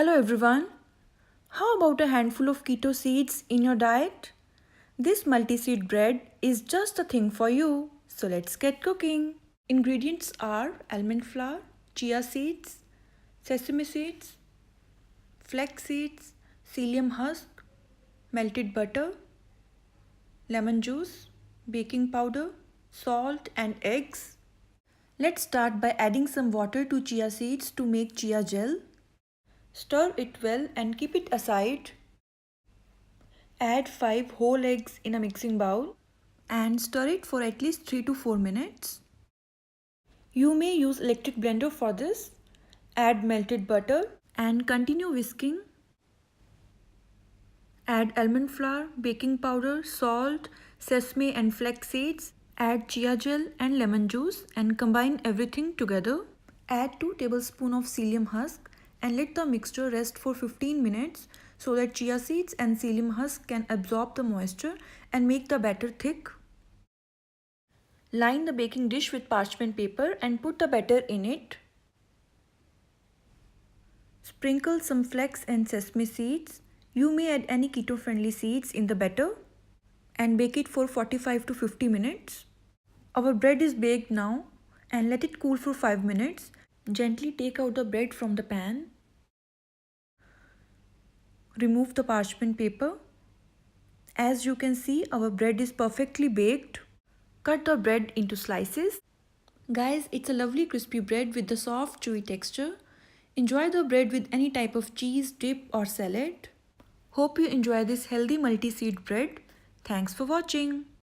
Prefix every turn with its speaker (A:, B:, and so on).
A: Hello everyone. How about a handful of keto seeds in your diet? This multi-seed bread is just a thing for you. So let's get cooking. Ingredients are almond flour, chia seeds, sesame seeds, flax seeds, psyllium husk, melted butter, lemon juice, baking powder, salt and eggs. Let's start by adding some water to chia seeds to make chia gel. Stir it well and keep it aside. Add 5 whole eggs in a mixing bowl and stir it for at least 3 to 4 minutes. You may use electric blender for this. Add melted butter and continue whisking. Add almond flour, baking powder, salt, sesame and flax seeds. Add chia gel and lemon juice and combine everything together. Add 2 tablespoons of psyllium husk and let the mixture rest for 15 minutes so that chia seeds and psyllium husk can absorb the moisture and make the batter thick. Line the baking dish with parchment paper and put the batter in it. Sprinkle some flax and sesame seeds. You may add any keto-friendly seeds in the batter and bake it for 45 to 50 minutes. Our bread is baked now and let it cool for 5 minutes. Gently take out the bread from the pan. Remove the parchment paper. As you can see, our bread is perfectly baked. Cut the bread into slices. Guys, it's a lovely crispy bread with the soft chewy texture. Enjoy the bread with any type of cheese, dip or salad. Hope you enjoy this healthy multi-seed bread. Thanks for watching.